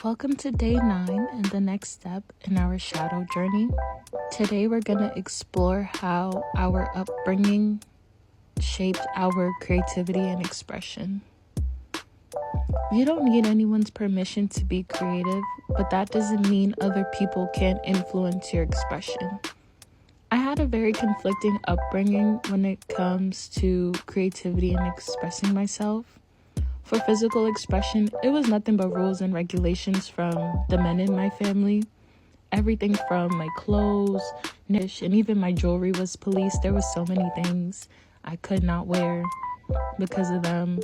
Welcome to day 9 and the next step in our shadow journey. Today we're going to explore how our upbringing shaped our creativity and expression. You don't need anyone's permission to be creative, but that doesn't mean other people can't influence your expression. I had a very conflicting upbringing when it comes to creativity and expressing myself. For physical expression, it was nothing but rules and regulations from the men in my family. Everything from my clothes, niche, and even my jewelry was policed. There was so many things I could not wear because of them.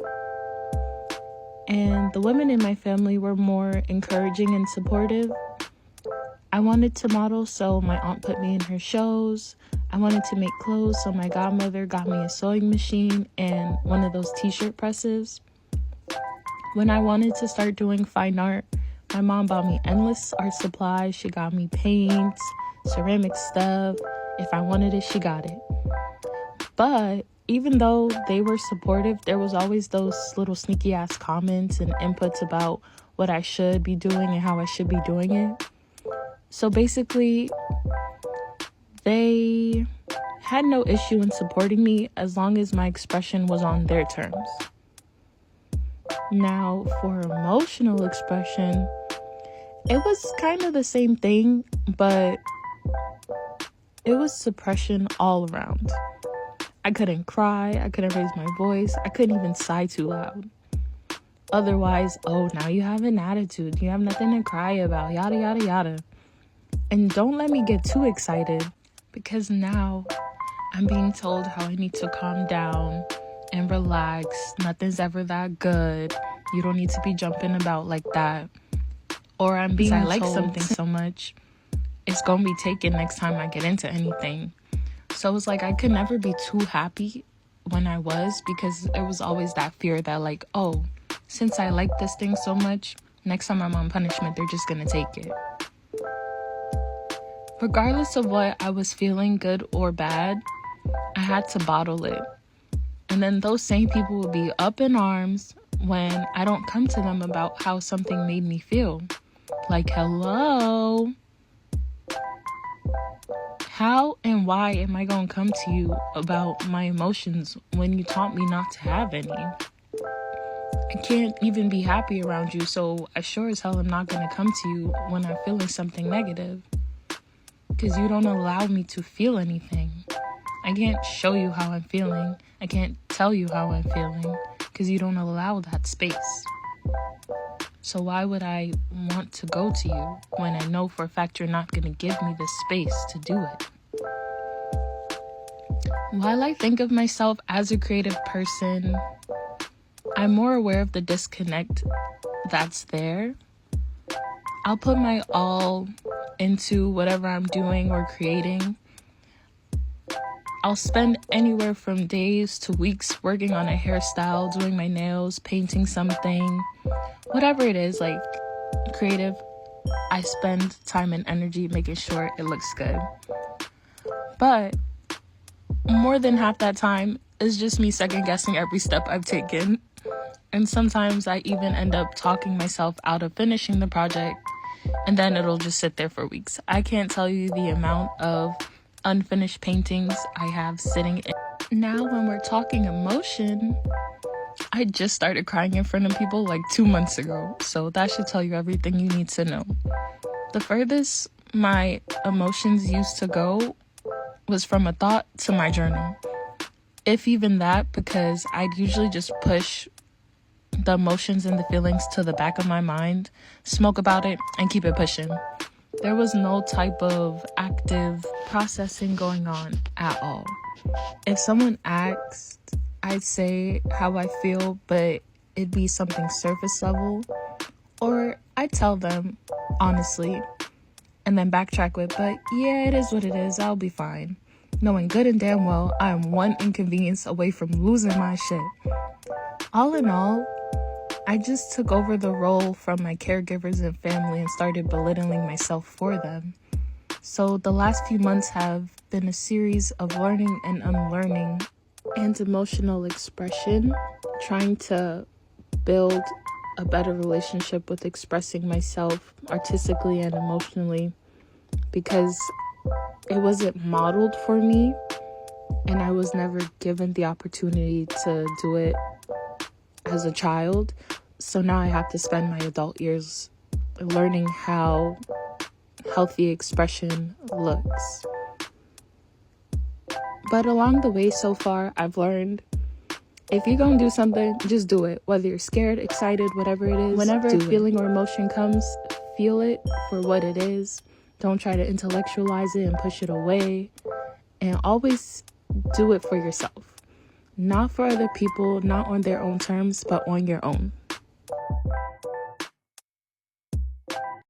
And the women in my family were more encouraging and supportive. I wanted to model, so my aunt put me in her shows. I wanted to make clothes, so my godmother got me a sewing machine and one of those t-shirt presses. When I wanted to start doing fine art, my mom bought me endless art supplies. She got me paints, ceramic stuff. If I wanted it, she got it. But even though they were supportive, there was always those little sneaky ass comments and inputs about what I should be doing and how I should be doing it. So basically, they had no issue in supporting me as long as my expression was on their terms. Now, for emotional expression, it was kind of the same thing, but it was suppression all around. I couldn't cry, I couldn't raise my voice, I couldn't even sigh too loud. Otherwise, oh, now you have an attitude, you have nothing to cry about, yada, yada, yada. And don't let me get too excited, because now I'm being told how I need to calm down and relax. Nothing's ever that good. You don't need to be jumping about like that. Or I'm being told I like something so much, it's gonna be taken next time I get into anything. So it's like I could never be too happy when I was, because there was always that fear that like, oh, since I like this thing so much, next time I'm on punishment, they're just gonna take it. Regardless of what I was feeling, good or bad, I had to bottle it. And then those same people will be up in arms when I don't come to them about how something made me feel. Like, hello? How and why am I going to come to you about my emotions when you taught me not to have any? I can't even be happy around you, so I sure as hell am not going to come to you when I'm feeling something negative. Because you don't allow me to feel anything. I can't show you how I'm feeling. I can't tell you how I'm feeling because you don't allow that space. So why would I want to go to you when I know for a fact you're not going to give me the space to do it? While I think of myself as a creative person, I'm more aware of the disconnect that's there. I'll put my all into whatever I'm doing or creating. I'll spend anywhere from days to weeks working on a hairstyle, doing my nails, painting something, whatever it is, like creative. I spend time and energy making sure it looks good. But more than half that time is just me second guessing every step I've taken. And sometimes I even end up talking myself out of finishing the project, and then it'll just sit there for weeks. I can't tell you the amount of unfinished paintings I have sitting in. Now when we're talking emotion, I just started crying in front of people like 2 months ago, so that should tell you everything you need to know. The furthest my emotions used to go was from a thought to my journal, if even that, because I'd usually just push the emotions and the feelings to the back of my mind, smoke about it, and keep it pushing. There was no type of active processing going on at all. If someone asked, I'd say how I feel, but it'd be something surface level. Or I'd tell them, honestly, and then backtrack with, but yeah, it is what it is, I'll be fine. Knowing good and damn well I am one inconvenience away from losing my shit. All in all, I just took over the role from my caregivers and family and started belittling myself for them. So the last few months have been a series of learning and unlearning and emotional expression, trying to build a better relationship with expressing myself artistically and emotionally, because it wasn't modeled for me and I was never given the opportunity to do it as a child. So now I have to spend my adult years learning how healthy expression looks. But along the way so far, I've learned, if you're gonna do something, just do it. Whether you're scared, excited, whatever it is, whenever a feeling or emotion comes, feel it for what it is. Don't try to intellectualize it and push it away. And always do it for yourself. Not for other people, not on their own terms, but on your own.